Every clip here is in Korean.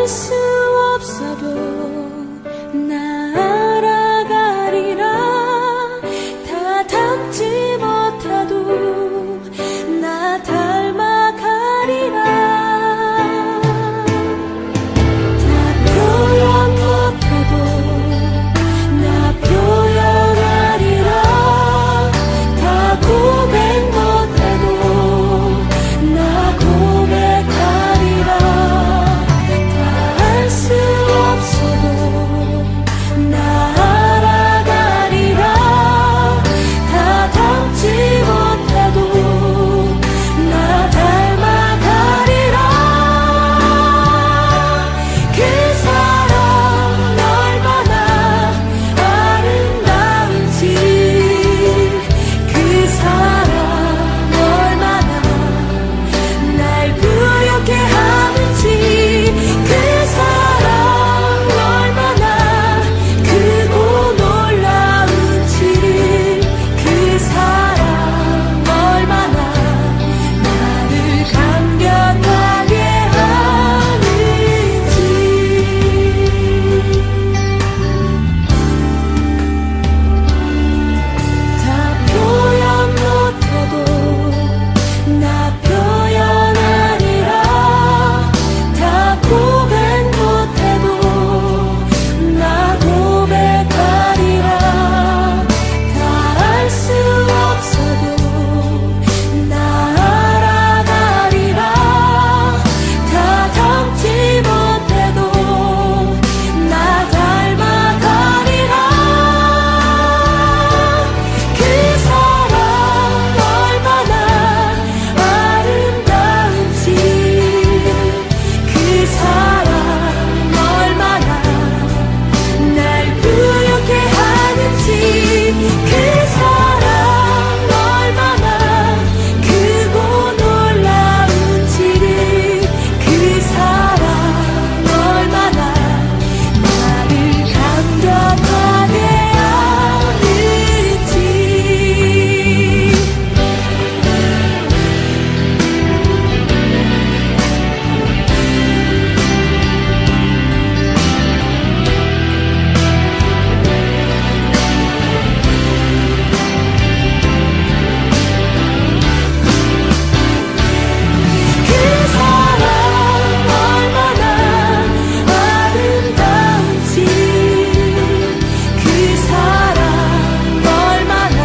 수 없어도 날아가리라. 다 닮지 못해도 나 닮아가리라. 다 표현 못해도 나 표현하리라. 다 고백 못해도 나 고백하리라. 다 할 수 없어도 나 알아가리라. 다 닮지 못해도 나 닮아가리라. 그 사랑 얼마나 아름다운지, 그 사랑 얼마나 날 부욕해 하는지, 그 사랑 얼마나 크고 놀라운지를, 그 사랑 얼마나 나를 감격하게 하는지. 다 표현 못해도 나 표현하리라. 다 고백 못해도 나 고백하리라. 다 알 수 없어도 나 알아가리라. 다 닮지 못해도 나 닮아가리라. 그 사랑 얼마나 아름다운지, 그 사랑 얼마나 날 부욕해 하는지, 그 사랑 얼마나 크고 놀라운지를, 그 사랑 얼마나 나를 감격하게 하는지. 그 사랑 얼마나 아름다운지, 그 사랑 얼마나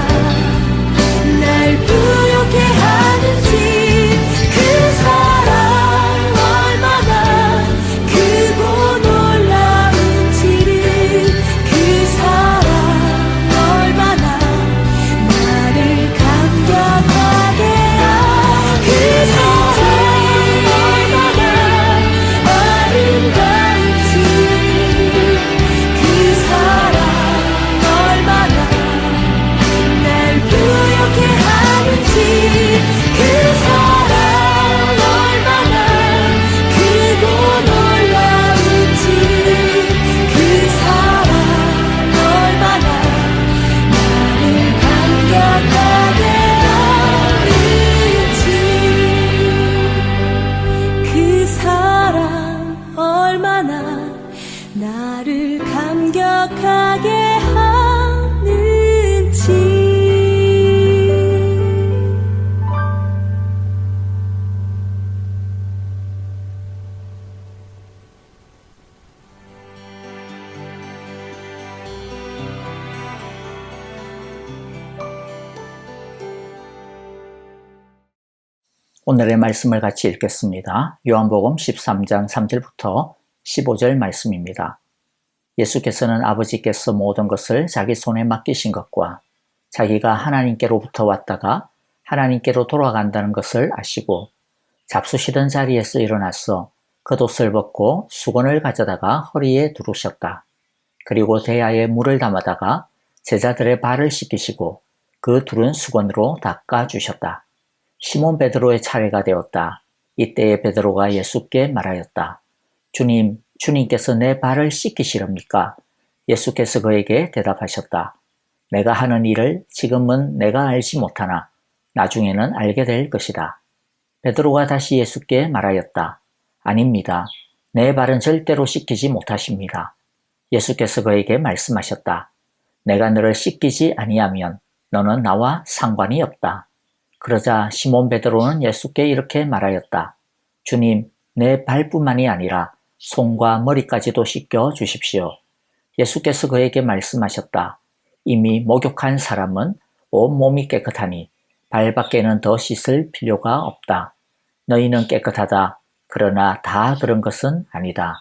날 부욕해 하는지, 그 사랑 얼마나 크고 놀라운지를, 그 사랑 얼마나 나를 감격하게 그 사랑 얼마나 아름다운지, 그 사랑 얼마나 날 부욕해 하는지, 그 사랑 얼마나 크고 놀라운지, 그 사랑 얼마나 나를 감격하게 하는지, 그 사랑 얼마나 나를 감격하게 하는지. 오늘의 말씀을 같이 읽겠습니다. 요한복음 13장 3절부터 15절 말씀입니다. 예수께서는 아버지께서 모든 것을 자기 손에 맡기신 것과 자기가 하나님께로부터 왔다가 하나님께로 돌아간다는 것을 아시고 잡수시던 자리에서 일어나서 겉옷을 벗고 수건을 가져다가 허리에 두르셨다. 그리고 대야에 물을 담아다가 제자들의 발을 씻기시고 그 둘은 수건으로 닦아주셨다. 시몬 베드로의 차례가 되었다. 이때에 베드로가 예수께 말하였다. 주님, 주님께서 내 발을 씻기시렵니까? 예수께서 그에게 대답하셨다. 내가 하는 일을 지금은 내가 알지 못하나 나중에는 알게 될 것이다. 베드로가 다시 예수께 말하였다. 아닙니다. 내 발은 절대로 씻기지 못하십니다. 예수께서 그에게 말씀하셨다. 내가 너를 씻기지 아니하면 너는 나와 상관이 없다. 그러자 시몬 베드로는 예수께 이렇게 말하였다. 주님, 내 발뿐만이 아니라 손과 머리까지도 씻겨 주십시오. 예수께서 그에게 말씀하셨다. 이미 목욕한 사람은 온몸이 깨끗하니 발밖에는 더 씻을 필요가 없다. 너희는 깨끗하다. 그러나 다 그런 것은 아니다.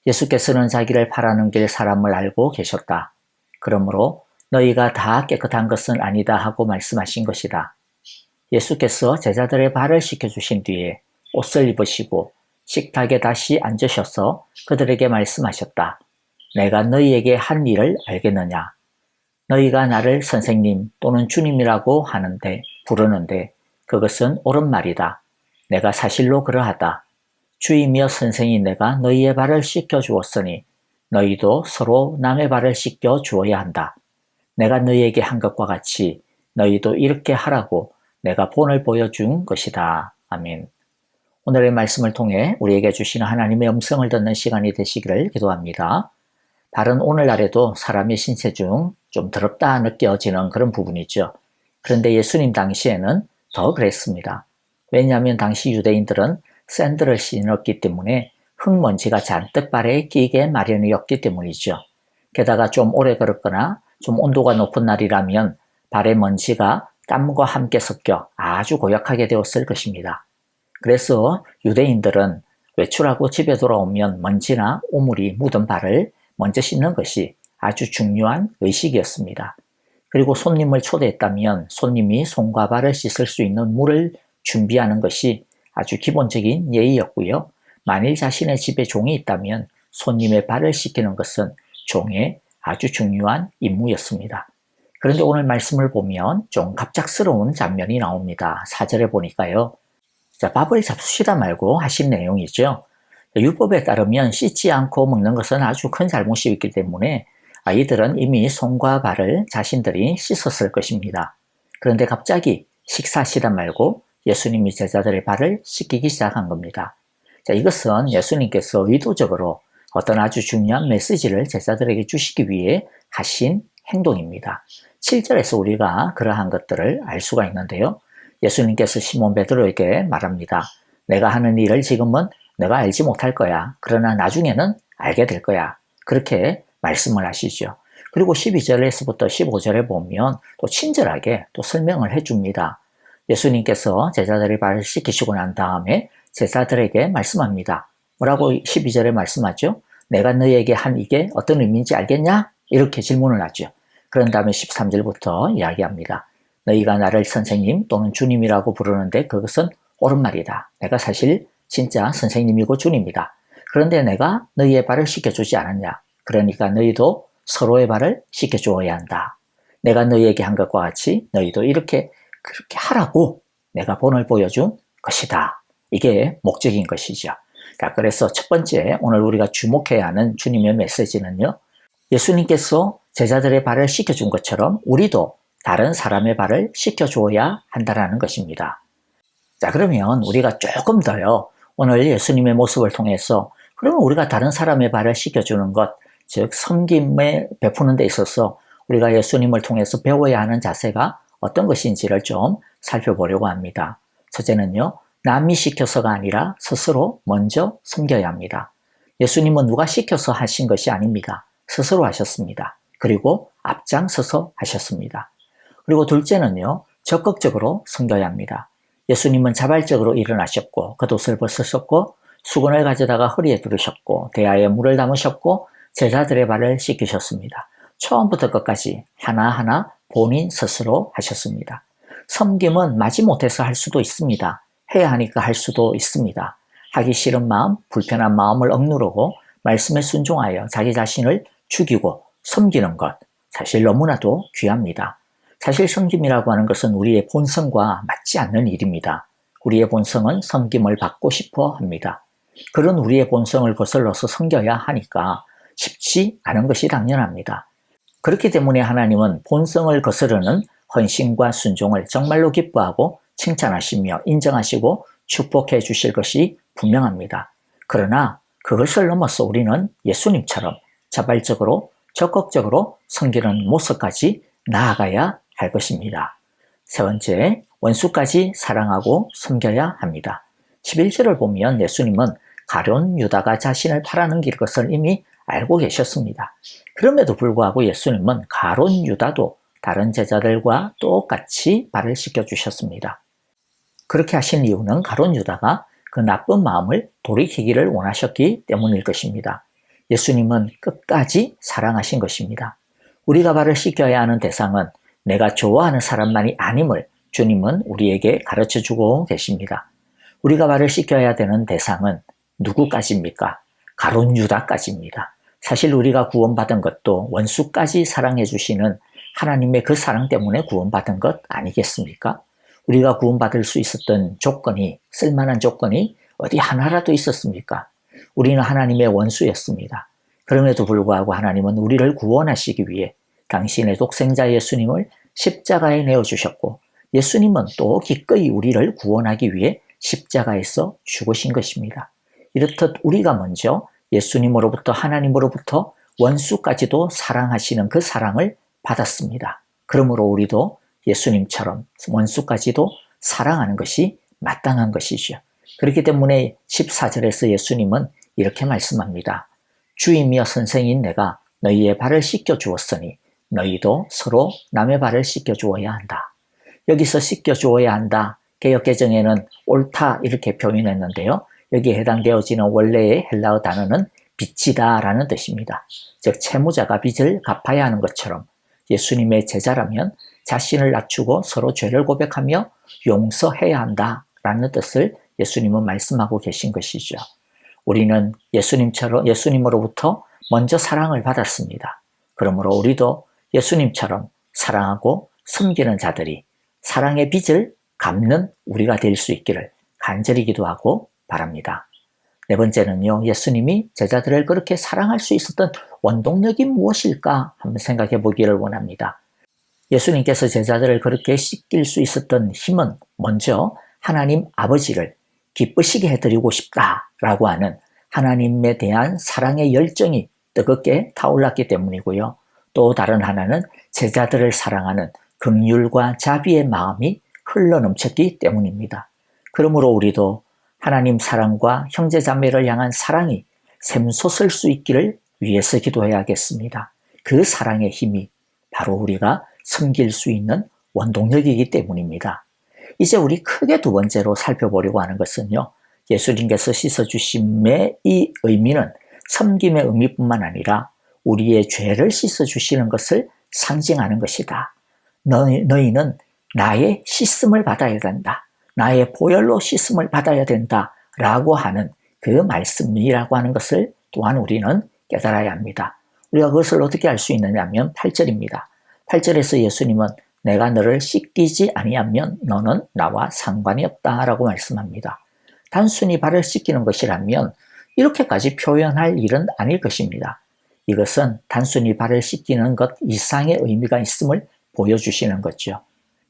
예수께서는 자기를 팔아넘길 사람을 알고 계셨다. 그러므로 너희가 다 깨끗한 것은 아니다 하고 말씀하신 것이다. 예수께서 제자들의 발을 씻겨주신 뒤에 옷을 입으시고 식탁에 다시 앉으셔서 그들에게 말씀하셨다. 내가 너희에게 한 일을 알겠느냐? 너희가 나를 선생님 또는 주님이라고 부르는데 그것은 옳은 말이다. 내가 사실로 그러하다. 주이며 선생인 내가 너희의 발을 씻겨 주었으니 너희도 서로 남의 발을 씻겨 주어야 한다. 내가 너희에게 한 것과 같이 너희도 이렇게 하라고 내가 본을 보여준 것이다. 아멘. 오늘의 말씀을 통해 우리에게 주시는 하나님의 음성을 듣는 시간이 되시기를 기도합니다. 발은 오늘날에도 사람의 신체 중 좀 더럽다 느껴지는 그런 부분이죠. 그런데 예수님 당시에는 더 그랬습니다. 왜냐하면 당시 유대인들은 샌들을 신었기 때문에 흙먼지가 잔뜩 발에 끼게 마련이었기 때문이죠. 게다가 좀 오래 걸었거나 좀 온도가 높은 날이라면 발에 먼지가 땀과 함께 섞여 아주 고약하게 되었을 것입니다. 그래서 유대인들은 외출하고 집에 돌아오면 먼지나 오물이 묻은 발을 먼저 씻는 것이 아주 중요한 의식이었습니다. 그리고 손님을 초대했다면 손님이 손과 발을 씻을 수 있는 물을 준비하는 것이 아주 기본적인 예의였고요. 만일 자신의 집에 종이 있다면 손님의 발을 씻기는 것은 종의 아주 중요한 임무였습니다. 그런데 오늘 말씀을 보면 좀 갑작스러운 장면이 나옵니다. 4절에 보니까요. 자, 밥을 잡수시다 말고 하신 내용이죠. 율법에 따르면 씻지 않고 먹는 것은 아주 큰 잘못이기 때문에 아이들은 이미 손과 발을 자신들이 씻었을 것입니다. 그런데 갑자기 식사하시다 말고 예수님이 제자들의 발을 씻기기 시작한 겁니다. 자, 이것은 예수님께서 의도적으로 어떤 아주 중요한 메시지를 제자들에게 주시기 위해 하신 행동입니다. 7절에서 우리가 그러한 것들을 알 수가 있는데요. 예수님께서 시몬 베드로에게 말합니다. 내가 하는 일을 지금은 내가 알지 못할 거야. 그러나 나중에는 알게 될 거야. 그렇게 말씀을 하시죠. 그리고 12절에서부터 15절에 보면 또 친절하게 또 설명을 해줍니다. 예수님께서 제자들의 발을 씻기시고 난 다음에 제자들에게 말씀합니다. 뭐라고 12절에 말씀하죠? 내가 너희에게 한 이게 어떤 의미인지 알겠냐? 이렇게 질문을 하죠. 그런 다음에 13절부터 이야기합니다. 너희가 나를 선생님 또는 주님이라고 부르는데 그것은 옳은 말이다. 내가 사실 진짜 선생님이고 주님이다. 그런데 내가 너희의 발을 씻겨주지 않았냐? 그러니까 너희도 서로의 발을 씻겨주어야 한다. 내가 너희에게 한 것과 같이 너희도 그렇게 하라고 내가 본을 보여준 것이다. 이게 목적인 것이죠. 자, 그래서 첫 번째 오늘 우리가 주목해야 하는 주님의 메시지는요. 예수님께서 제자들의 발을 씻겨준 것처럼 우리도 다른 사람의 발을 씻겨주어야 한다는 것입니다. 자, 그러면 우리가 조금 더요. 오늘 예수님의 모습을 통해서 그러면 우리가 다른 사람의 발을 씻겨주는 것, 즉 섬김에 베푸는 데 있어서 우리가 예수님을 통해서 배워야 하는 자세가 어떤 것인지를 좀 살펴보려고 합니다. 첫째는요. 남이 시켜서가 아니라 스스로 먼저 섬겨야 합니다. 예수님은 누가 시켜서 하신 것이 아닙니다. 스스로 하셨습니다. 그리고 앞장서서 하셨습니다. 그리고 둘째는요. 적극적으로 섬겨야 합니다. 예수님은 자발적으로 일어나셨고 겉옷을 벗으셨고 수건을 가져다가 허리에 두르셨고 대야에 물을 담으셨고 제자들의 발을 씻기셨습니다. 처음부터 끝까지 하나하나 본인 스스로 하셨습니다. 섬김은 마지못해서 할 수도 있습니다. 해야 하니까 할 수도 있습니다. 하기 싫은 마음, 불편한 마음을 억누르고 말씀에 순종하여 자기 자신을 죽이고 섬기는 것, 사실 너무나도 귀합니다. 사실 섬김이라고 하는 것은 우리의 본성과 맞지 않는 일입니다. 우리의 본성은 섬김을 받고 싶어 합니다. 그런 우리의 본성을 거슬러서 섬겨야 하니까 쉽지 않은 것이 당연합니다. 그렇기 때문에 하나님은 본성을 거스르는 헌신과 순종을 정말로 기뻐하고 칭찬하시며 인정하시고 축복해 주실 것이 분명합니다. 그러나 그것을 넘어서 우리는 예수님처럼 자발적으로 적극적으로 섬기는 모습까지 나아가야 할 것입니다. 세 번째, 원수까지 사랑하고 섬겨야 합니다. 11절을 보면 예수님은 가룟 유다가 자신을 팔아넘길 것을 이미 알고 계셨습니다. 그럼에도 불구하고 예수님은 가룟 유다도 다른 제자들과 똑같이 발을 씻겨주셨습니다. 그렇게 하신 이유는 가룟 유다가 그 나쁜 마음을 돌이키기를 원하셨기 때문일 것입니다. 예수님은 끝까지 사랑하신 것입니다. 우리가 발을 씻겨야 하는 대상은 내가 좋아하는 사람만이 아님을 주님은 우리에게 가르쳐주고 계십니다. 우리가 발을 씻겨야 되는 대상은 누구까지입니까? 가룟 유다까지입니다. 사실 우리가 구원받은 것도 원수까지 사랑해 주시는 하나님의 그 사랑 때문에 구원받은 것 아니겠습니까? 우리가 구원받을 수 있었던 조건이, 쓸만한 조건이 어디 하나라도 있었습니까? 우리는 하나님의 원수였습니다. 그럼에도 불구하고 하나님은 우리를 구원하시기 위해 당신의 독생자 예수님을 십자가에 내어주셨고, 예수님은 또 기꺼이 우리를 구원하기 위해 십자가에서 죽으신 것입니다. 이렇듯 우리가 먼저 예수님으로부터, 하나님으로부터 원수까지도 사랑하시는 그 사랑을 받았습니다. 그러므로 우리도 예수님처럼 원수까지도 사랑하는 것이 마땅한 것이죠. 그렇기 때문에 14절에서 예수님은 이렇게 말씀합니다. 주이며 선생인 내가 너희의 발을 씻겨 주었으니 너희도 서로 남의 발을 씻겨 주어야 한다. 여기서 씻겨 주어야 한다. 개역개정에는 옳다 이렇게 표현했는데요. 여기에 해당되어지는 원래의 헬라어 단어는 빚지다 라는 뜻입니다. 즉 채무자가 빚을 갚아야 하는 것처럼 예수님의 제자라면 자신을 낮추고 서로 죄를 고백하며 용서해야 한다 라는 뜻을 예수님은 말씀하고 계신 것이죠. 우리는 예수님으로부터 먼저 사랑을 받았습니다. 그러므로 우리도 예수님처럼 사랑하고 섬기는 자들이 사랑의 빚을 갚는 우리가 될 수 있기를 간절히 기도하고 바랍니다. 네 번째는요, 예수님이 제자들을 그렇게 사랑할 수 있었던 원동력이 무엇일까 한번 생각해 보기를 원합니다. 예수님께서 제자들을 그렇게 씻길 수 있었던 힘은 먼저 하나님 아버지를 기쁘시게 해드리고 싶다라고 하는 하나님에 대한 사랑의 열정이 뜨겁게 타올랐기 때문이고요. 또 다른 하나는 제자들을 사랑하는 긍휼과 자비의 마음이 흘러넘쳤기 때문입니다. 그러므로 우리도 하나님 사랑과 형제자매를 향한 사랑이 샘솟을 수 있기를 위해서 기도해야겠습니다. 그 사랑의 힘이 바로 우리가 섬길 수 있는 원동력이기 때문입니다. 이제 우리 크게 두 번째로 살펴보려고 하는 것은요, 예수님께서 씻어주심의 이 의미는 섬김의 의미뿐만 아니라 우리의 죄를 씻어주시는 것을 상징하는 것이다. 너희는 나의 씻음을 받아야 된다. 나의 보혈로 씻음을 받아야 된다. 라고 하는 그 말씀이라고 하는 것을 또한 우리는 깨달아야 합니다. 우리가 그것을 어떻게 알 수 있느냐 하면 8절입니다. 8절에서 예수님은 내가 너를 씻기지 아니하면 너는 나와 상관이 없다 라고 말씀합니다. 단순히 발을 씻기는 것이라면 이렇게까지 표현할 일은 아닐 것입니다. 이것은 단순히 발을 씻기는 것 이상의 의미가 있음을 보여주시는 거죠.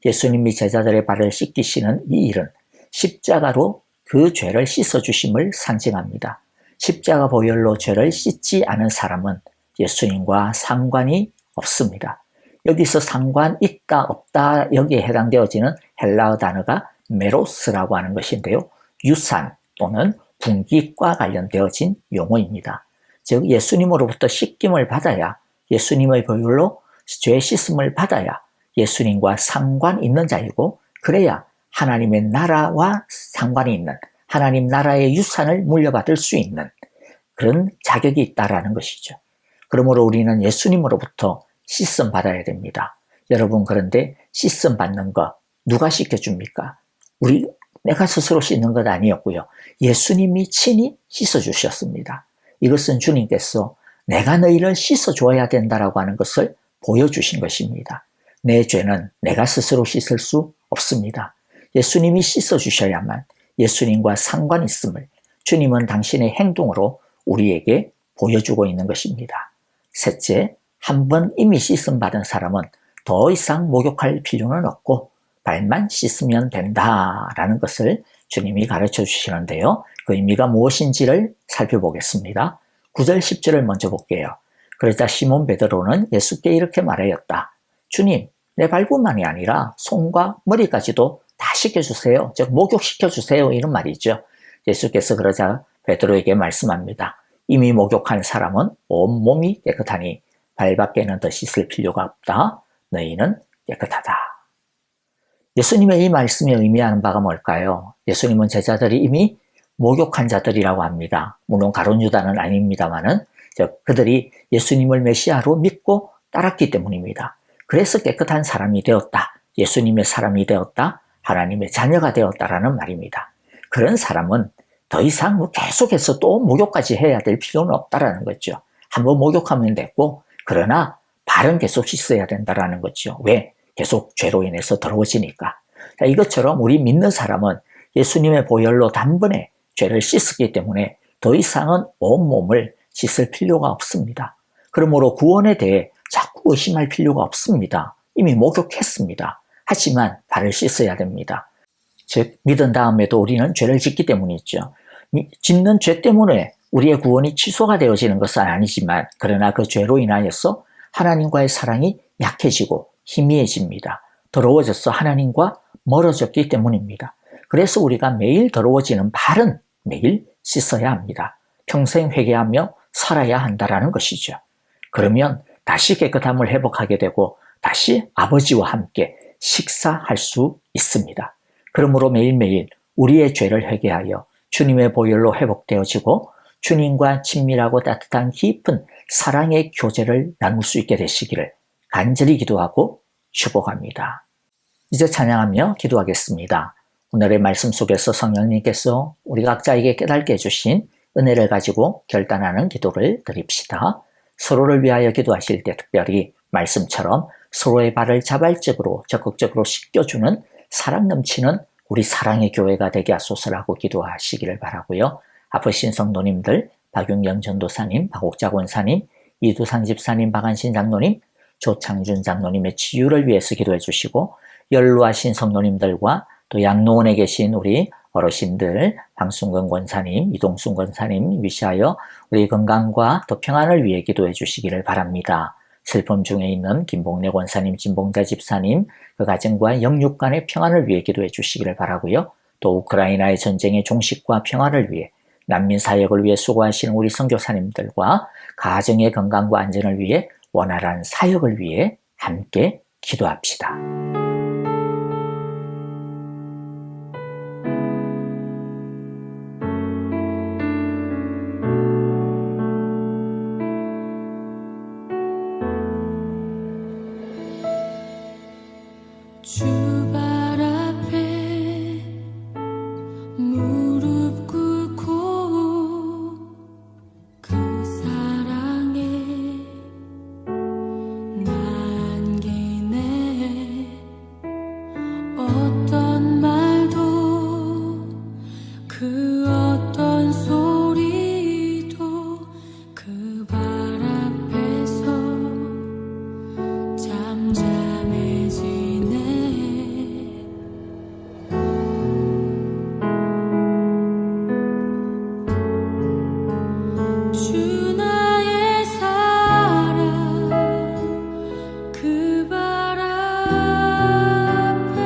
예수님이 제자들의 발을 씻기시는 이 일은 십자가로 그 죄를 씻어주심을 상징합니다. 십자가 보혈로 죄를 씻지 않은 사람은 예수님과 상관이 없습니다. 여기서 상관 있다 없다 여기에 해당되어지는 헬라어 단어가 메로스라고 하는 것인데요. 유산 또는 분깃과 관련되어진 용어입니다. 즉 예수님으로부터 씻김을 받아야, 예수님의 보혈로 죄 씻음을 받아야 예수님과 상관 있는 자이고, 그래야 하나님의 나라와 상관이 있는, 하나님 나라의 유산을 물려받을 수 있는 그런 자격이 있다라는 것이죠. 그러므로 우리는 예수님으로부터 씻음 받아야 됩니다. 여러분, 그런데 씻음 받는 거 누가 씻겨줍니까? 내가 스스로 씻는 것 아니었고요. 예수님이 친히 씻어주셨습니다. 이것은 주님께서 내가 너희를 씻어줘야 된다라고 하는 것을 보여주신 것입니다. 내 죄는 내가 스스로 씻을 수 없습니다. 예수님이 씻어주셔야만 예수님과 상관 있음을 주님은 당신의 행동으로 우리에게 보여주고 있는 것입니다. 셋째, 한 번 이미 씻음 받은 사람은 더 이상 목욕할 필요는 없고 발만 씻으면 된다라는 것을 주님이 가르쳐 주시는데요. 그 의미가 무엇인지를 살펴보겠습니다. 9절 10절을 먼저 볼게요. 그러자 시몬 베드로는 예수께 이렇게 말하였다. 주님, 내 발뿐만이 아니라 손과 머리까지도 다 씻겨주세요. 즉 목욕시켜주세요. 이런 말이죠. 예수께서 그러자 베드로에게 말씀합니다. 이미 목욕한 사람은 온몸이 깨끗하니 발밖에는 더 씻을 필요가 없다. 너희는 깨끗하다. 예수님의 이 말씀이 의미하는 바가 뭘까요? 예수님은 제자들이 이미 목욕한 자들이라고 합니다. 물론 가룟 유다는 아닙니다만은 그들이 예수님을 메시아로 믿고 따랐기 때문입니다. 그래서 깨끗한 사람이 되었다. 예수님의 사람이 되었다. 하나님의 자녀가 되었다라는 말입니다. 그런 사람은 더 이상 계속해서 또 목욕까지 해야 될 필요는 없다라는 거죠. 한번 목욕하면 됐고, 그러나 발은 계속 씻어야 된다라는 거죠. 왜? 계속 죄로 인해서 더러워지니까. 자, 이것처럼 우리 믿는 사람은 예수님의 보혈로 단번에 죄를 씻었기 때문에 더 이상은 온몸을 씻을 필요가 없습니다. 그러므로 구원에 대해 자꾸 의심할 필요가 없습니다. 이미 목욕했습니다. 하지만 발을 씻어야 됩니다. 즉 믿은 다음에도 우리는 죄를 짓기 때문이죠. 짓는 죄 때문에 우리의 구원이 취소가 되어지는 것은 아니지만 그러나 그 죄로 인하여서 하나님과의 사랑이 약해지고 희미해집니다. 더러워져서 하나님과 멀어졌기 때문입니다. 그래서 우리가 매일 더러워지는 발은 매일 씻어야 합니다. 평생 회개하며 살아야 한다라는 것이죠. 그러면 다시 깨끗함을 회복하게 되고 다시 아버지와 함께 식사할 수 있습니다. 그러므로 매일매일 우리의 죄를 회개하여 주님의 보혈로 회복되어지고 주님과 친밀하고 따뜻한 깊은 사랑의 교제를 나눌 수 있게 되시기를 간절히 기도하고 축복합니다. 이제 찬양하며 기도하겠습니다. 오늘의 말씀 속에서 성령님께서 우리 각자에게 깨닫게 해주신 은혜를 가지고 결단하는 기도를 드립시다. 서로를 위하여 기도하실 때 특별히 말씀처럼 서로의 발을 자발적으로 적극적으로 씻겨주는 사랑 넘치는 우리 사랑의 교회가 되게 하소서라고 기도하시기를 바라고요. 아프신 성도님들 박윤경 전도사님, 박옥자 권사님, 이두상 집사님, 박한신 장로님, 조창준 장로님의 치유를 위해서 기도해 주시고 연로하신 성도님들과 또 양로원에 계신 우리 어르신들 방순근 권사님, 이동순 권사님 위시하여 우리 건강과 또 평안을 위해 기도해 주시기를 바랍니다. 슬픔 중에 있는 김봉래 권사님, 진봉자 집사님 그 가정과 영육 간의 평안을 위해 기도해 주시기를 바라고요. 또 우크라이나의 전쟁의 종식과 평안을 위해 난민 사역을 위해 수고하시는 우리 선교사님들과 가정의 건강과 안전을 위해 원활한 사역을 위해 함께 기도합시다. 주 발 앞에 무릎 꿇고 그 사랑에 남기네. 어떤 말도 그 어떤 소리도 그 발 앞에서 잠잠해지네. 주 나의 사랑 그 발 앞에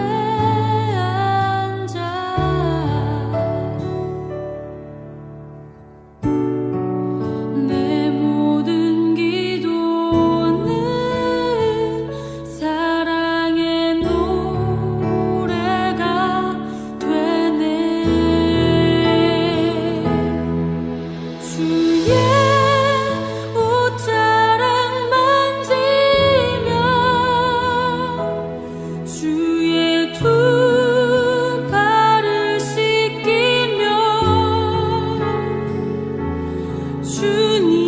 앉아 내 모든 기도는 사랑의 노래가 되네. 주의 옷자락 만지며 주의 두 발을 씻기며 주님